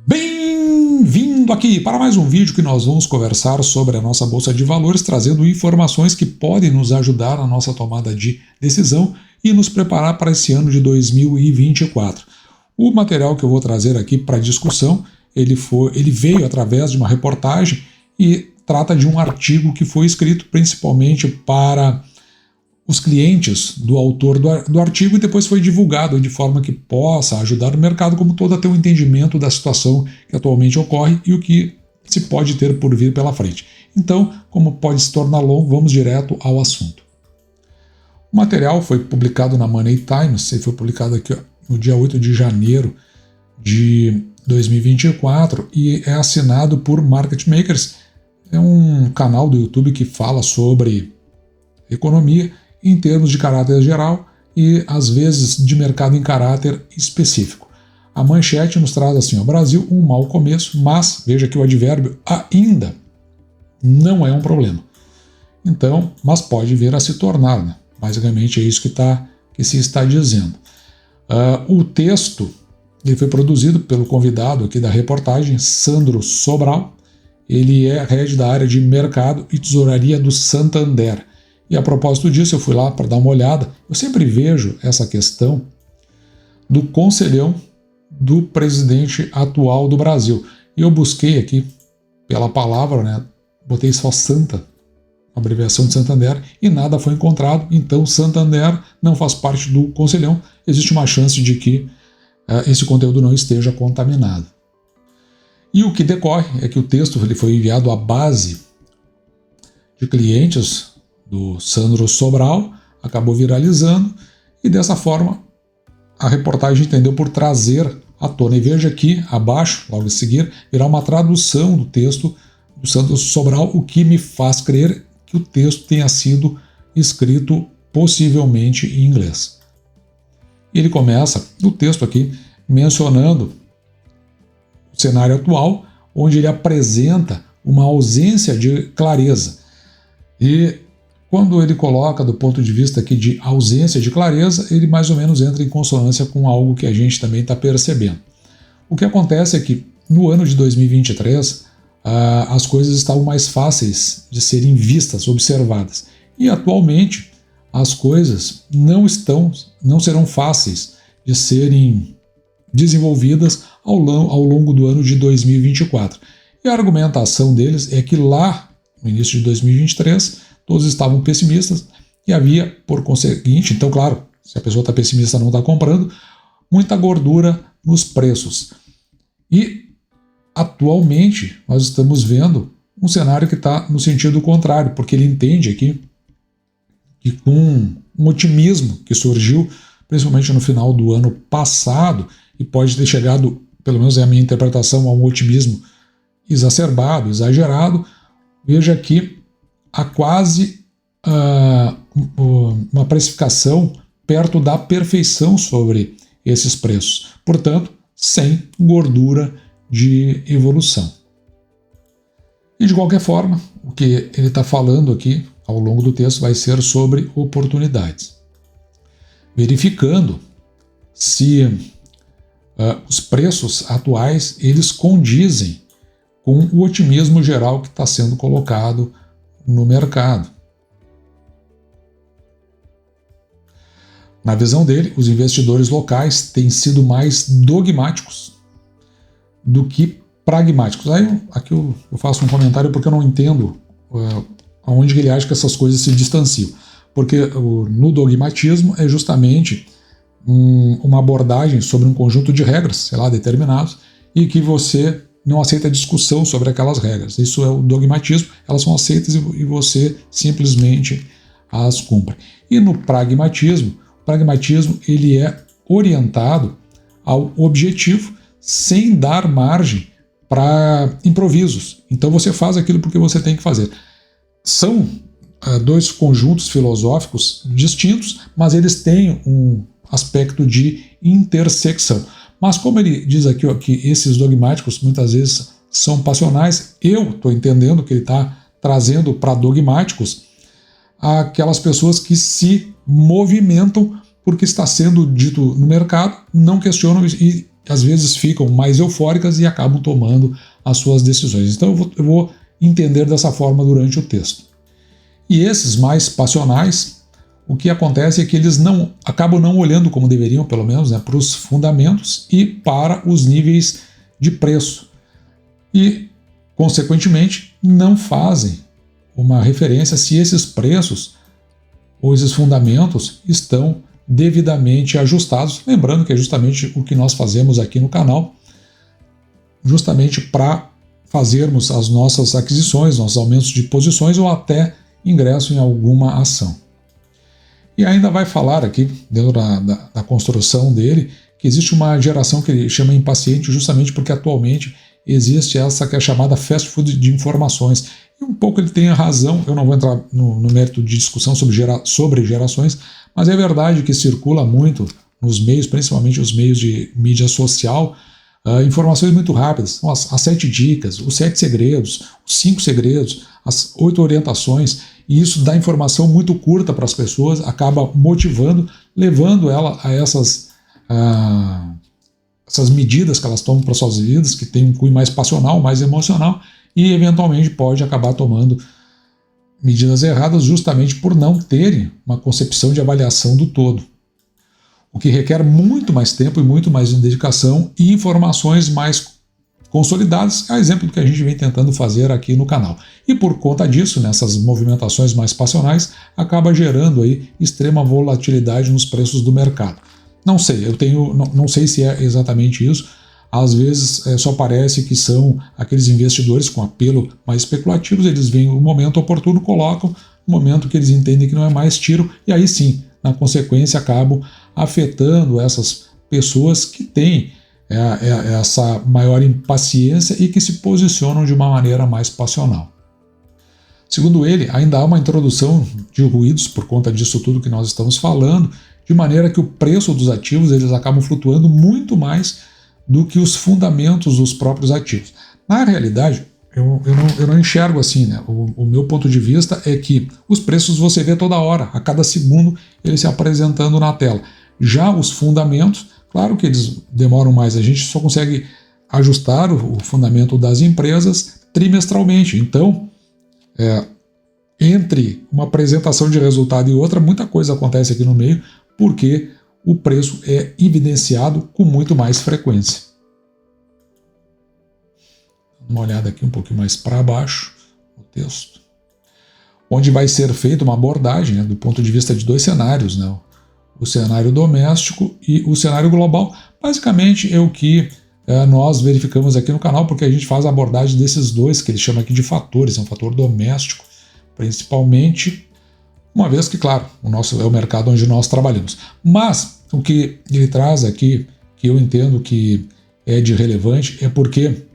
Bem-vindo aqui para mais um vídeo que nós vamos conversar sobre a nossa Bolsa de Valores, trazendo informações que podem nos ajudar na nossa tomada de decisão e nos preparar para esse ano de 2024. O material que eu vou trazer aqui para discussão, ele veio através de uma reportagem e trata de um artigo que foi escrito principalmente para os clientes do autor do artigo e depois foi divulgado de forma que possa ajudar o mercado como todo a ter um entendimento da situação que atualmente ocorre e o que se pode ter por vir pela frente. Então, como pode se tornar longo, vamos direto ao assunto. O material foi publicado na Money Times, ele foi publicado aqui no dia 8 de janeiro de 2024 e é assinado por Market Makers. É um canal do YouTube que fala sobre economia em termos de caráter geral e, às vezes, de mercado em caráter específico. A manchete nos traz assim, o Brasil, um mau começo, mas, veja que o advérbio ainda não é um problema. Então, mas pode vir a se tornar, né? Basicamente é isso que se está dizendo. O texto ele foi produzido pelo convidado aqui da reportagem, Sandro Sobral. Ele é head da área de mercado e tesouraria do Santander. E a propósito disso, eu fui lá para dar uma olhada. Eu sempre vejo essa questão do conselhão do presidente atual do Brasil. E eu busquei aqui pela palavra, né? Botei só Santa, abreviação de Santander, e nada foi encontrado. Então, Santander não faz parte do conselhão. Existe uma chance de que esse conteúdo não esteja contaminado. E o que decorre é que o texto ele foi enviado à base de clientes do Sandro Sobral, acabou viralizando e dessa forma a reportagem entendeu por trazer à tona. E veja aqui abaixo, logo a seguir, irá uma tradução do texto do Sandro Sobral, o que me faz crer que o texto tenha sido escrito possivelmente em inglês. Ele começa no texto aqui mencionando o cenário atual, onde ele apresenta uma ausência de clareza. E quando ele coloca do ponto de vista aqui de ausência de clareza, ele mais ou menos entra em consonância com algo que a gente também está percebendo. O que acontece é que no ano de 2023 as coisas estavam mais fáceis de serem vistas, observadas. E atualmente as coisas não serão fáceis de serem desenvolvidas ao longo do ano de 2024. E a argumentação deles é que lá no início de 2023 todos estavam pessimistas e havia, por conseguinte, então claro, se a pessoa está pessimista não está comprando, muita gordura nos preços. E atualmente nós estamos vendo um cenário que está no sentido contrário, porque ele entende aqui que com um otimismo que surgiu, principalmente no final do ano passado, e pode ter chegado, pelo menos é a minha interpretação, a um otimismo exacerbado, exagerado, veja que há quase uma precificação perto da perfeição sobre esses preços. Portanto, sem gordura de evolução. E de qualquer forma, o que ele está falando aqui ao longo do texto vai ser sobre oportunidades. Verificando se os preços atuais eles condizem com o otimismo geral que está sendo colocado no mercado. Na visão dele, os investidores locais têm sido mais dogmáticos do que pragmáticos. Aí aqui eu faço um comentário porque eu não entendo aonde ele acha que essas coisas se distanciam. Porque no dogmatismo é justamente uma abordagem sobre um conjunto de regras, sei lá, determinados, e que você não aceita discussão sobre aquelas regras. Isso é o dogmatismo, elas são aceitas e você simplesmente as cumpre. E no pragmatismo, o pragmatismo ele é orientado ao objetivo sem dar margem para improvisos. Então você faz aquilo porque você tem que fazer. São dois conjuntos filosóficos distintos, mas eles têm um aspecto de intersecção. Mas como ele diz aqui ó, que esses dogmáticos muitas vezes são passionais, eu estou entendendo que ele está trazendo para dogmáticos aquelas pessoas que se movimentam porque está sendo dito no mercado, não questionam e às vezes ficam mais eufóricas e acabam tomando as suas decisões. Então eu vou entender dessa forma durante o texto. E esses mais passionais, o que acontece é que eles acabam não olhando como deveriam, pelo menos, né, para os fundamentos e para os níveis de preço. E, consequentemente, não fazem uma referência se esses preços ou esses fundamentos estão devidamente ajustados. Lembrando que é justamente o que nós fazemos aqui no canal, justamente para fazermos as nossas aquisições, nossos aumentos de posições ou até ingresso em alguma ação. E ainda vai falar aqui, dentro da construção dele, que existe uma geração que ele chama impaciente justamente porque atualmente existe essa que é chamada fast food de informações. E um pouco ele tem a razão, eu não vou entrar no mérito de discussão sobre gerações, mas é verdade que circula muito nos meios, principalmente os meios de mídia social, informações muito rápidas, as 7 dicas, os 7 segredos, os 5 segredos, as 8 orientações, e isso dá informação muito curta para as pessoas, acaba motivando, levando ela a essas medidas que elas tomam para suas vidas, que tem um cunho mais passional, mais emocional, e eventualmente pode acabar tomando medidas erradas justamente por não terem uma concepção de avaliação do todo. O que requer muito mais tempo e muito mais dedicação e informações mais consolidadas, é exemplo do que a gente vem tentando fazer aqui no canal. E por conta disso, nessas movimentações mais passionais, acaba gerando aí extrema volatilidade nos preços do mercado. Não sei, não sei se é exatamente isso. Às vezes só parece que são aqueles investidores com apelo mais especulativos, eles veem o momento oportuno, colocam o momento que eles entendem que não é mais tiro, e aí sim, na consequência, acabam afetando essas pessoas que têm essa maior impaciência e que se posicionam de uma maneira mais passional. Segundo ele, ainda há uma introdução de ruídos por conta disso tudo que nós estamos falando, de maneira que o preço dos ativos eles acabam flutuando muito mais do que os fundamentos dos próprios ativos. Na realidade, eu não enxergo assim, né? O meu ponto de vista é que os preços você vê toda hora, a cada segundo eles se apresentando na tela. Já os fundamentos, claro que eles demoram mais, a gente só consegue ajustar o fundamento das empresas trimestralmente. Então, entre uma apresentação de resultado e outra, muita coisa acontece aqui no meio, porque o preço é evidenciado com muito mais frequência. Uma olhada aqui um pouquinho mais para baixo, no texto, onde vai ser feita uma abordagem, né, do ponto de vista de 2 cenários, né, o cenário doméstico e o cenário global. Basicamente é o que nós verificamos aqui no canal, porque a gente faz a abordagem desses 2, que ele chama aqui de fatores, um fator doméstico, principalmente, uma vez que, claro, o nosso é o mercado onde nós trabalhamos. Mas o que ele traz aqui, que eu entendo que é de relevante, é porque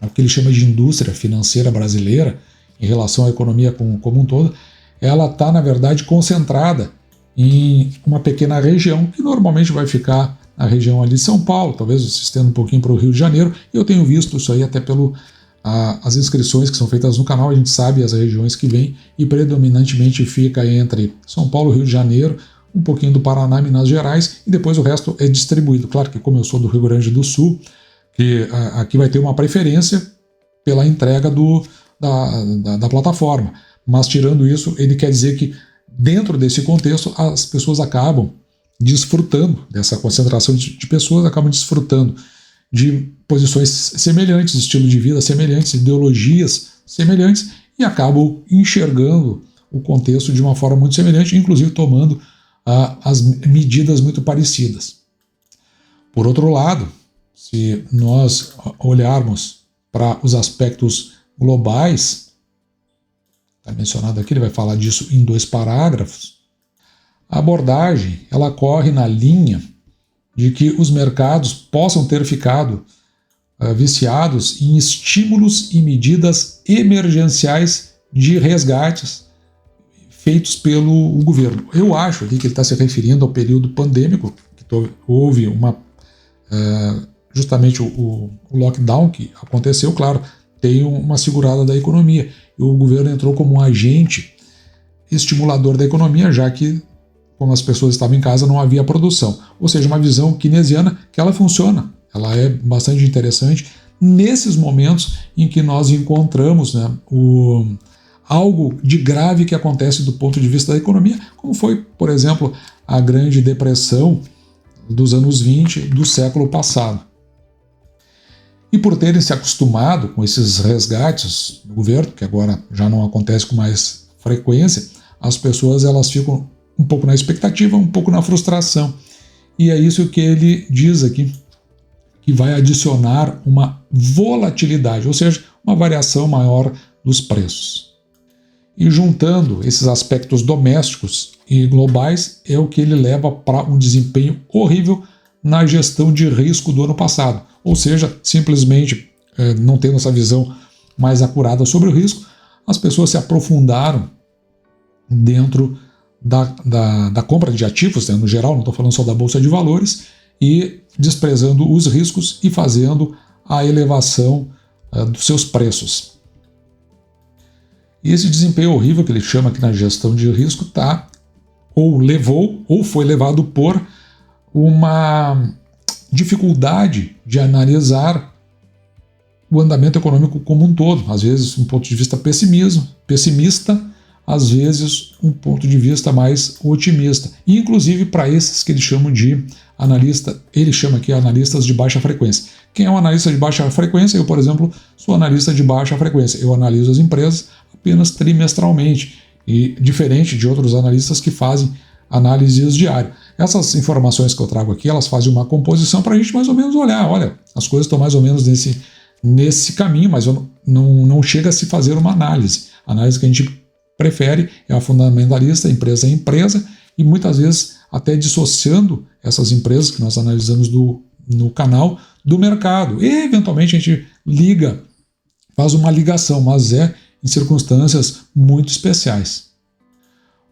o que ele chama de indústria financeira brasileira, em relação à economia como um todo, ela está, na verdade, concentrada em uma pequena região, que normalmente vai ficar na região ali de São Paulo, talvez se estenda um pouquinho para o Rio de Janeiro, e eu tenho visto isso aí até as inscrições que são feitas no canal, a gente sabe as regiões que vêm, e predominantemente fica entre São Paulo, Rio de Janeiro, um pouquinho do Paraná, Minas Gerais, e depois o resto é distribuído. Claro que como eu sou do Rio Grande do Sul, que aqui vai ter uma preferência pela entrega da plataforma, mas tirando isso, ele quer dizer que dentro desse contexto as pessoas acabam desfrutando dessa concentração de pessoas, acabam desfrutando de posições semelhantes, estilo de vida semelhantes, ideologias semelhantes, e acabam enxergando o contexto de uma forma muito semelhante, inclusive tomando as medidas muito parecidas. Por outro lado, se nós olharmos para os aspectos globais, está mencionado aqui, ele vai falar disso em 2 parágrafos, a abordagem ela corre na linha de que os mercados possam ter ficado viciados em estímulos e medidas emergenciais de resgates feitos pelo governo. Eu acho aqui que ele está se referindo ao período pandêmico, que houve justamente o lockdown que aconteceu, claro, tem uma segurada da economia, e o governo entrou como um agente estimulador da economia, já que, como as pessoas estavam em casa, não havia produção. Ou seja, uma visão keynesiana que ela funciona ela é bastante interessante nesses momentos em que nós encontramos, né, algo de grave que acontece do ponto de vista da economia, como foi, por exemplo, a Grande Depressão dos anos 20 do século passado. E por terem se acostumado com esses resgates do governo, que agora já não acontece com mais frequência, as pessoas elas ficam um pouco na expectativa, um pouco na frustração. E é isso que ele diz aqui, que vai adicionar uma volatilidade, ou seja, uma variação maior dos preços. E juntando esses aspectos domésticos e globais, é o que ele leva para um desempenho horrível na gestão de risco do ano passado. Ou seja, simplesmente não tendo essa visão mais acurada sobre o risco, as pessoas se aprofundaram dentro da compra de ativos, né, no geral, não estou falando só da Bolsa de Valores, e desprezando os riscos e fazendo a elevação dos seus preços. E esse desempenho horrível que ele chama aqui na gestão de risco foi levado por uma dificuldade de analisar o andamento econômico como um todo, às vezes um ponto de vista pessimista, às vezes um ponto de vista mais otimista, e inclusive para esses que ele chama de ele chama aqui analistas de baixa frequência. Quem é um analista de baixa frequência? Eu, por exemplo, sou analista de baixa frequência. Eu analiso as empresas apenas trimestralmente, e diferente de outros analistas que fazem análises diárias. Essas informações que eu trago aqui, elas fazem uma composição para a gente mais ou menos olhar, olha, as coisas estão mais ou menos nesse caminho, mas não chega a se fazer uma análise. A análise que a gente prefere é a fundamentalista, empresa a empresa, e muitas vezes até dissociando essas empresas que nós analisamos no canal do mercado. E eventualmente a gente faz uma ligação, mas é em circunstâncias muito especiais.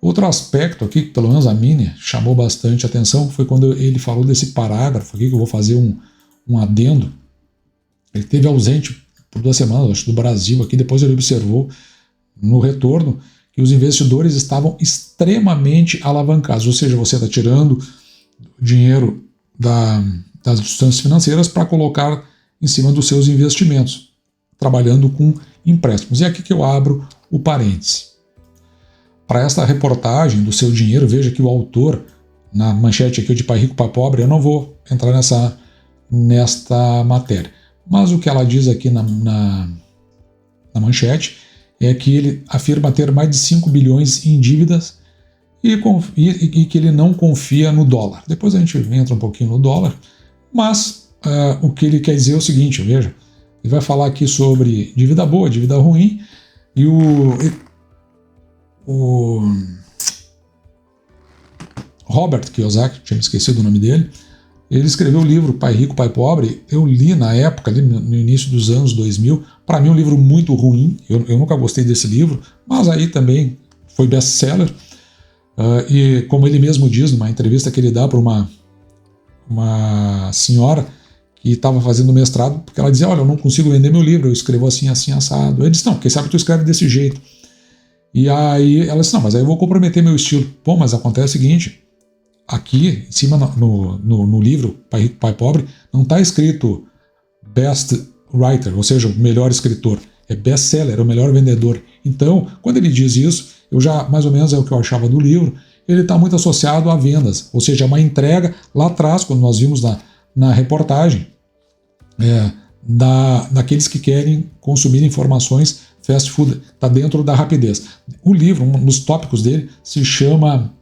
Outro aspecto aqui, que pelo menos a minha chamou bastante atenção, foi quando ele falou desse parágrafo aqui, que eu vou fazer um adendo. Ele esteve ausente por 2 semanas, acho, do Brasil aqui, depois ele observou no retorno que os investidores estavam extremamente alavancados, ou seja, você está tirando dinheiro das instituições financeiras para colocar em cima dos seus investimentos, trabalhando com empréstimos. E aqui que eu abro o parêntese. Para esta reportagem do seu dinheiro, veja que o autor, na manchete aqui de Pai Rico, Pai Pobre, eu não vou entrar nesta matéria. Mas o que ela diz aqui na manchete é que ele afirma ter mais de 5 bilhões em dívidas e que ele não confia no dólar. Depois a gente entra um pouquinho no dólar, mas o que ele quer dizer é o seguinte, veja, ele vai falar aqui sobre dívida boa, dívida ruim, e o Robert Kiyosaki, tinha me esquecido o nome dele, ele escreveu o livro Pai Rico, Pai Pobre. Eu li na época, ali no início dos anos 2000, para mim um livro muito ruim, eu nunca gostei desse livro, mas aí também foi best-seller, e como ele mesmo diz numa entrevista que ele dá para uma senhora que estava fazendo mestrado, porque ela dizia, olha, eu não consigo vender meu livro, eu escrevo assim, assim, assado. Ele disse, não, quem sabe tu escreve desse jeito. E aí ela disse, não, mas aí eu vou comprometer meu estilo. Pô, mas acontece o seguinte, aqui em cima no livro Pai Rico, Pai Pobre, não está escrito best writer, ou seja, o melhor escritor, é best-seller, é o melhor vendedor. Então, quando ele diz isso, eu já, mais ou menos é o que eu achava do livro, ele está muito associado a vendas, ou seja, uma entrega lá atrás, quando nós vimos na reportagem, daqueles que querem consumir informações fast food, está dentro da rapidez. O livro, um dos tópicos dele, se chama...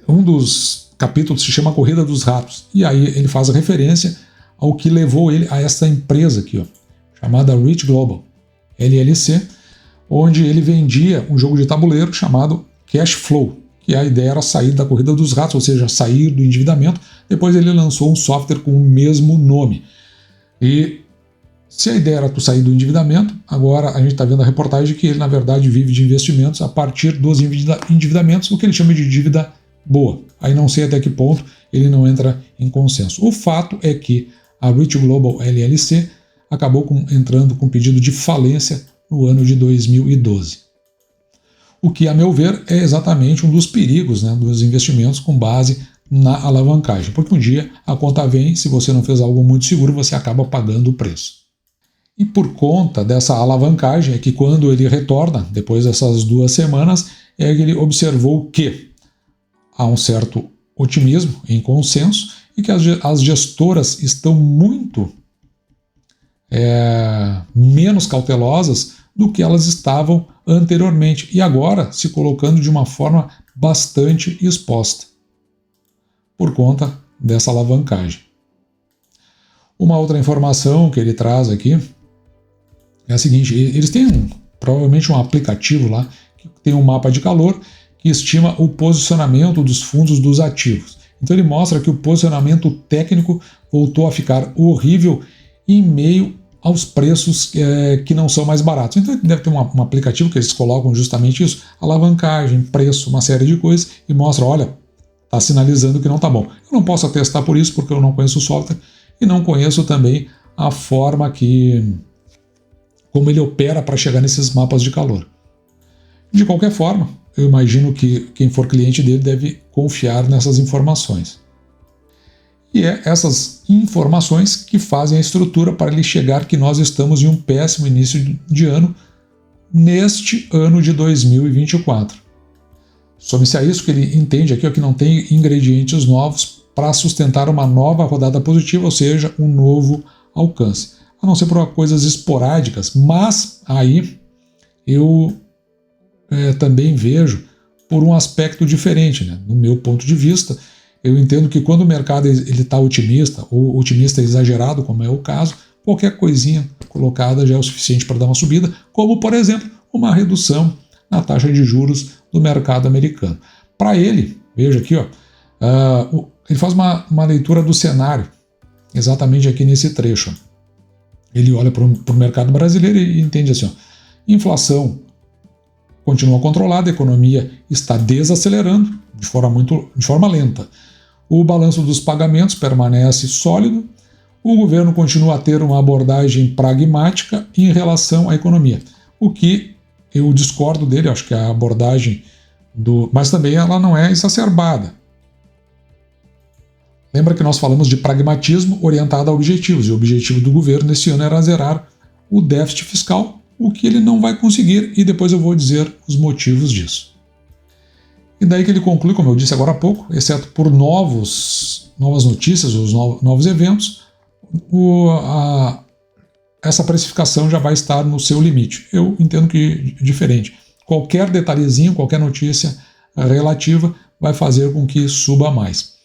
um dos capítulos se chama A Corrida dos Ratos, e aí ele faz a referência ao que levou ele a essa empresa aqui, ó, chamada Rich Global, LLC, onde ele vendia um jogo de tabuleiro chamado Cash Flow, que a ideia era sair da corrida dos ratos, ou seja, sair do endividamento. Depois ele lançou um software com o mesmo nome. E se a ideia era tu sair do endividamento, agora a gente está vendo a reportagem que ele, na verdade, vive de investimentos a partir dos endividamentos, o que ele chama de dívida boa. Aí não sei até que ponto ele não entra em consenso. O fato é que a Rich Global LLC acabou entrando com pedido de falência no ano de 2012. O que, a meu ver, é exatamente um dos perigos, né, dos investimentos com base na alavancagem, porque um dia a conta vem, se você não fez algo muito seguro, você acaba pagando o preço. E por conta dessa alavancagem é que quando ele retorna, depois dessas 2 semanas, é que ele observou que há um certo otimismo em consenso e que as gestoras estão muito menos cautelosas do que elas estavam anteriormente e agora se colocando de uma forma bastante exposta por conta dessa alavancagem. Uma outra informação que ele traz aqui é a seguinte: eles têm provavelmente um aplicativo lá que tem um mapa de calor que estima o posicionamento dos fundos dos ativos. Então ele mostra que o posicionamento técnico voltou a ficar horrível em meio aos preços que não são mais baratos. Então deve ter um aplicativo que eles colocam justamente isso, alavancagem, preço, uma série de coisas, e mostra, olha, está sinalizando que não está bom. Eu não posso atestar por isso, porque eu não conheço o software e não conheço também a forma como ele opera para chegar nesses mapas de calor. De qualquer forma, eu imagino que quem for cliente dele deve confiar nessas informações. E é essas informações que fazem a estrutura para ele chegar que nós estamos em um péssimo início de ano, neste ano de 2024. Some-se a isso que ele entende aqui que não tem ingredientes novos para sustentar uma nova rodada positiva, ou seja, um novo alcance. A não ser por coisas esporádicas, mas aí eu também vejo por um aspecto diferente, né? No meu ponto de vista, eu entendo que quando o mercado está otimista, ou otimista exagerado, como é o caso, qualquer coisinha colocada já é o suficiente para dar uma subida, como, por exemplo, uma redução na taxa de juros do mercado americano. Para ele, veja aqui, ele faz uma leitura do cenário, exatamente aqui nesse trecho. Ele olha para o mercado brasileiro e entende assim, inflação continua controlada, a economia está desacelerando de forma lenta. O balanço dos pagamentos permanece sólido, o governo continua a ter uma abordagem pragmática em relação à economia, o que eu discordo dele, acho que a abordagem mas também ela não é exacerbada. Lembra que nós falamos de pragmatismo orientado a objetivos, e o objetivo do governo nesse ano era zerar o déficit fiscal, o que ele não vai conseguir, e depois eu vou dizer os motivos disso. E daí que ele conclui, como eu disse agora há pouco, exceto por novas notícias, os novos eventos, essa precificação já vai estar no seu limite. Eu entendo que diferente. Qualquer detalhezinho, qualquer notícia relativa vai fazer com que suba mais.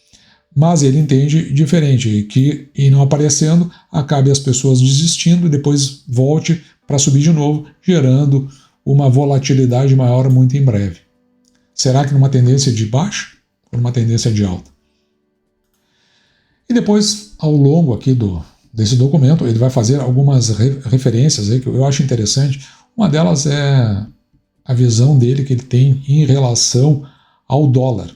Mas ele entende diferente, que em não aparecendo, acabe as pessoas desistindo e depois volte para subir de novo, gerando uma volatilidade maior muito em breve. Será que numa tendência de baixa ou numa tendência de alta? E depois, ao longo aqui desse documento, ele vai fazer algumas referências aí que eu acho interessante. Uma delas é a visão dele que ele tem em relação ao dólar.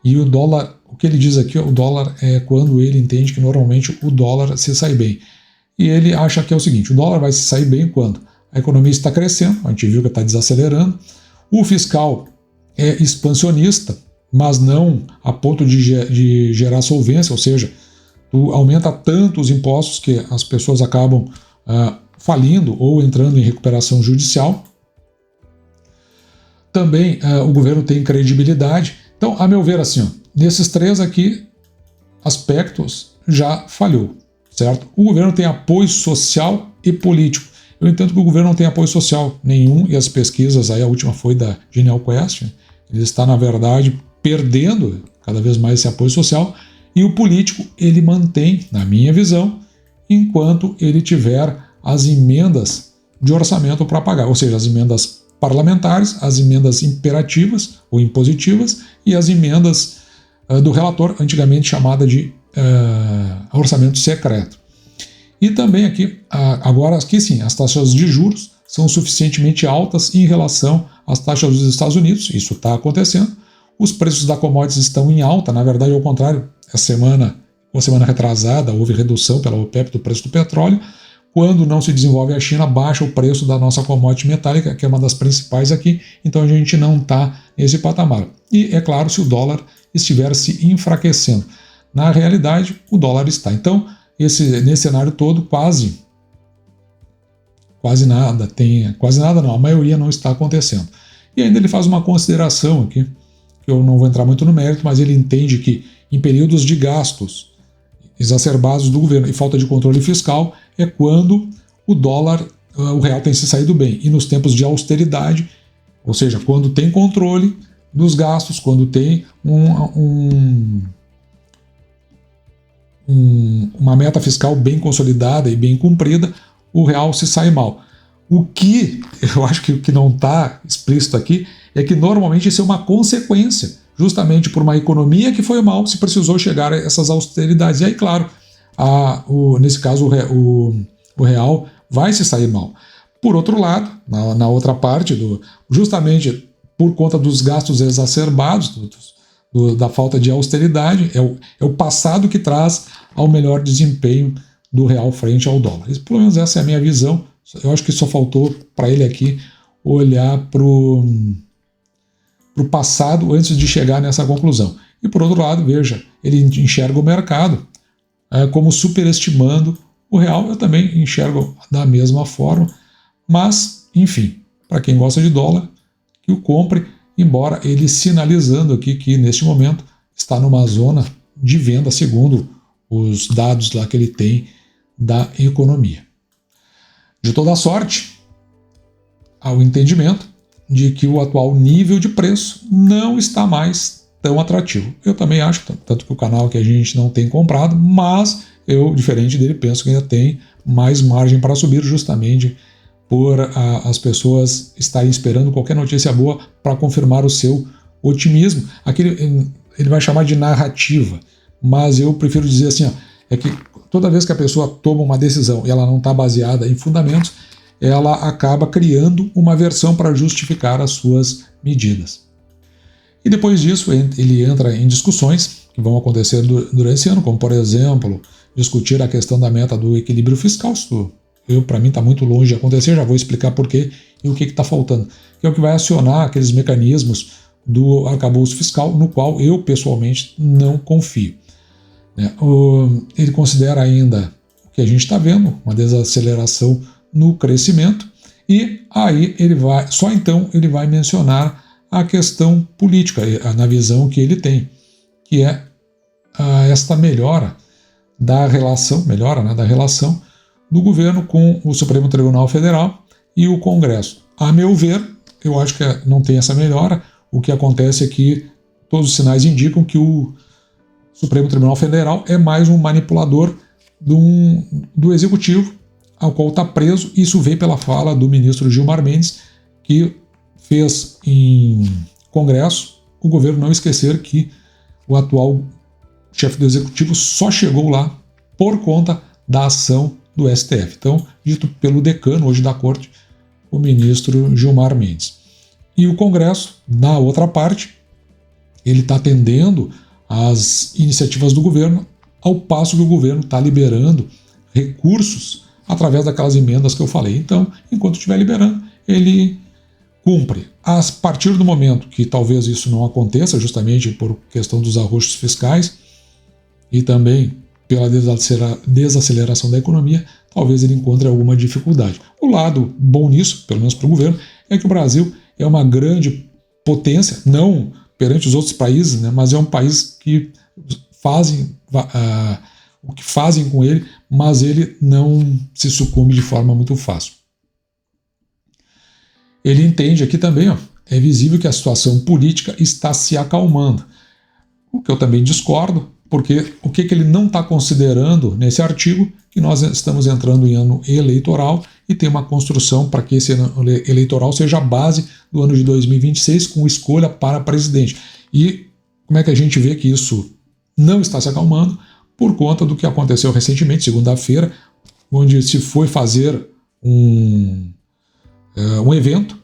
E o dólar, o que ele diz aqui, o dólar é quando ele entende que normalmente o dólar se sai bem. E ele acha que é o seguinte, o dólar vai se sair bem quando a economia está crescendo, a gente viu que está desacelerando, o fiscal é expansionista, mas não a ponto de gerar solvência, ou seja, tu aumenta tanto os impostos que as pessoas acabam falindo ou entrando em recuperação judicial. Também o governo tem credibilidade. Então, a meu ver, assim, nesses 3 aqui aspectos já falhou, certo? O governo tem apoio social e político. Eu entendo que o governo não tem apoio social nenhum, e as pesquisas, aí a última foi da Genial Quest, ele está, na verdade, perdendo cada vez mais esse apoio social, e o político ele mantém, na minha visão, enquanto ele tiver as emendas de orçamento para pagar, ou seja, as emendas parlamentares, as emendas imperativas ou impositivas e as emendas do relator, antigamente chamada de orçamento secreto. E também aqui, agora aqui sim, as taxas de juros são suficientemente altas em relação às taxas dos Estados Unidos, isso está acontecendo. Os preços da commodities estão em alta, na verdade, ao contrário, uma semana retrasada, houve redução pela OPEP do preço do petróleo. Quando não se desenvolve a China, baixa o preço da nossa commodity metálica, que é uma das principais aqui, então a gente não está nesse patamar. E, é claro, se o dólar estiver se enfraquecendo. Na realidade, o dólar está. Então, nesse cenário todo, quase nada não, a maioria não está acontecendo. E ainda ele faz uma consideração aqui, que eu não vou entrar muito no mérito, mas ele entende que em períodos de gastos exacerbados do governo e falta de controle fiscal é quando o real tem se saído bem. E nos tempos de austeridade, ou seja, quando tem controle dos gastos, quando tem uma meta fiscal bem consolidada e bem cumprida, o real se sai mal. O que eu acho que o que não está explícito aqui é que normalmente isso é uma consequência, justamente por uma economia que foi mal, se precisou chegar a essas austeridades. E aí, claro, nesse caso o real vai se sair mal. Por outro lado, na outra parte, justamente por conta dos gastos exacerbados, da falta de austeridade, é o passado que traz ao melhor desempenho do real frente ao dólar. Pelo menos essa é a minha visão. Eu acho que só faltou para ele aqui olhar para o passado antes de chegar nessa conclusão. E por outro lado, veja, ele enxerga o mercado como superestimando o real. Eu também enxergo da mesma forma, mas, enfim, para quem gosta de dólar, que o compre, embora ele sinalizando aqui que neste momento está numa zona de venda, segundo os dados lá que ele tem da economia. De toda sorte, ao entendimento de que o atual nível de preço não está mais tão atrativo. Eu também acho, tanto que o canal que a gente não tem comprado, mas eu, diferente dele, penso que ainda tem mais margem para subir, justamente por as pessoas estarem esperando qualquer notícia boa para confirmar o seu otimismo. Aqui ele vai chamar de narrativa, mas eu prefiro dizer assim, é que toda vez que a pessoa toma uma decisão e ela não está baseada em fundamentos, ela acaba criando uma versão para justificar as suas medidas. E depois disso, ele entra em discussões que vão acontecer durante esse ano, como, por exemplo, discutir a questão da meta do equilíbrio fiscal. Para mim está muito longe de acontecer, já vou explicar por quê e o que está faltando. Que é o que vai acionar aqueles mecanismos do arcabouço fiscal, no qual eu, pessoalmente, não confio. Ele considera ainda o que a gente está vendo, uma desaceleração no crescimento, e aí só então ele vai mencionar a questão política, na visão que ele tem, que é esta melhora da relação do governo com o Supremo Tribunal Federal e o Congresso. A meu ver, eu acho que não tem essa melhora. O que acontece é que todos os sinais indicam que o Supremo Tribunal Federal é mais um manipulador do Executivo, ao qual está preso. Isso veio pela fala do ministro Gilmar Mendes, que fez em Congresso o governo não esquecer que o atual chefe do Executivo só chegou lá por conta da ação do STF. Então, dito pelo decano hoje da Corte, o ministro Gilmar Mendes. E o Congresso, na outra parte, ele está atendendo às iniciativas do governo, ao passo que o governo está liberando recursos através daquelas emendas que eu falei. Então, enquanto estiver liberando, ele cumpre. A partir do momento que talvez isso não aconteça, justamente por questão dos arroxos fiscais e também pela desaceleração da economia, talvez ele encontre alguma dificuldade. O lado bom nisso, pelo menos para o governo, é que o Brasil é uma grande potência, não perante os outros países, né, mas é um país que fazem o que fazem com ele, mas ele não se sucumbe de forma muito fácil. Ele entende aqui também, é visível que a situação política está se acalmando, o que eu também discordo, porque o que ele não está considerando nesse artigo, que nós estamos entrando em ano eleitoral e tem uma construção para que esse ano eleitoral seja a base do ano de 2026 com escolha para presidente. E como é que a gente vê que isso não está se acalmando? Por conta do que aconteceu recentemente, segunda-feira, onde se foi fazer um evento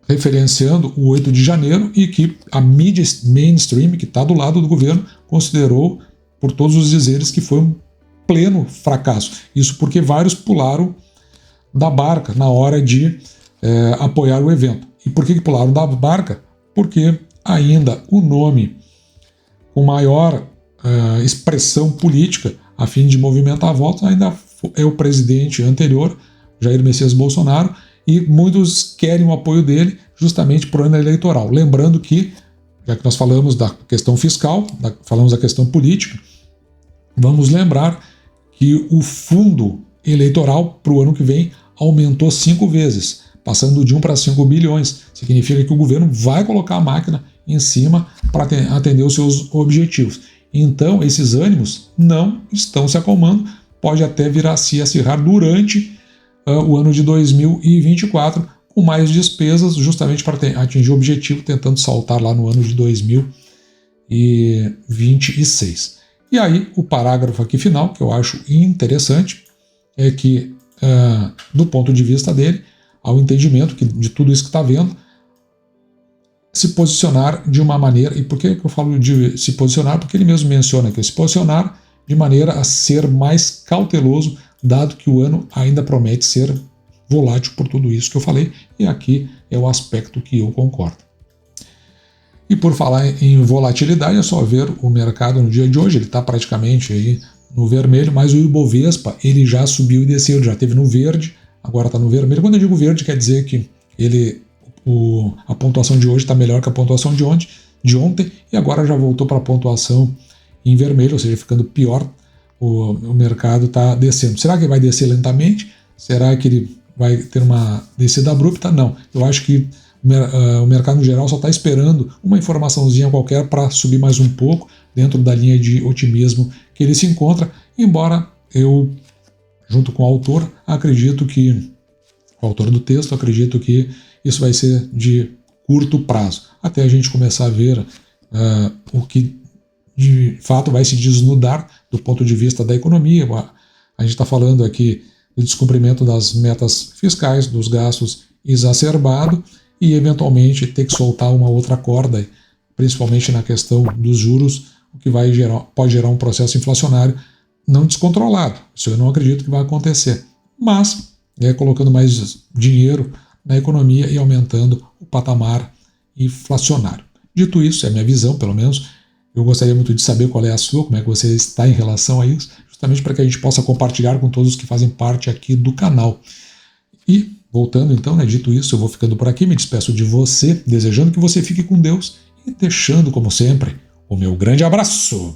referenciando o 8 de janeiro e que a mídia mainstream, que está do lado do governo, considerou, por todos os dizeres, que foi um pleno fracasso. Isso porque vários pularam da barca na hora de apoiar o evento. E por que pularam da barca? Porque ainda o nome com maior expressão política a fim de movimentar votos ainda é o presidente anterior, Jair Messias Bolsonaro, e muitos querem o apoio dele justamente para o ano eleitoral. Lembrando que, já que nós falamos da questão fiscal, falamos da questão política, vamos lembrar que o fundo eleitoral para o ano que vem aumentou 5 vezes, passando de 1 para 5 bilhões. Significa que o governo vai colocar a máquina em cima para atender os seus objetivos. Então, esses ânimos não estão se acalmando, pode até vir a se acirrar durante o ano de 2024, com mais despesas, justamente para atingir o objetivo, tentando saltar lá no ano de 2026. E aí, o parágrafo aqui final, que eu acho interessante, é que, do ponto de vista dele, ao entendimento de tudo isso que está vendo, se posicionar de uma maneira, e por que eu falo de se posicionar? Porque ele mesmo menciona que se posicionar de maneira a ser mais cauteloso, dado que o ano ainda promete ser volátil por tudo isso que eu falei, e aqui é o aspecto que eu concordo. E por falar em volatilidade, é só ver o mercado no dia de hoje, ele está praticamente aí no vermelho, mas o Ibovespa ele já subiu e desceu, ele já esteve no verde, agora está no vermelho. Quando eu digo verde, quer dizer que a pontuação de hoje está melhor que a pontuação de ontem, e agora já voltou para a pontuação em vermelho, ou seja, ficando pior, o mercado está descendo. Será que ele vai descer lentamente? Será que ele vai ter uma descida abrupta? Não. Eu acho que o mercado no geral só está esperando uma informaçãozinha qualquer para subir mais um pouco dentro da linha de otimismo que ele se encontra, embora eu, junto com o autor, o autor do texto, acredito que isso vai ser de curto prazo, até a gente começar a ver o que de fato vai se desnudar do ponto de vista da economia. A gente está falando aqui do descumprimento das metas fiscais, dos gastos exacerbado e eventualmente ter que soltar uma outra corda, principalmente na questão dos juros, o que pode gerar um processo inflacionário não descontrolado. Isso eu não acredito que vai acontecer, mas colocando mais dinheiro na economia e aumentando o patamar inflacionário. Dito isso, é a minha visão, pelo menos. Eu gostaria muito de saber qual é a sua, como é que você está em relação a isso, justamente para que a gente possa compartilhar com todos que fazem parte aqui do canal. E, voltando então, dito isso, eu vou ficando por aqui, me despeço de você, desejando que você fique com Deus e deixando, como sempre, o meu grande abraço!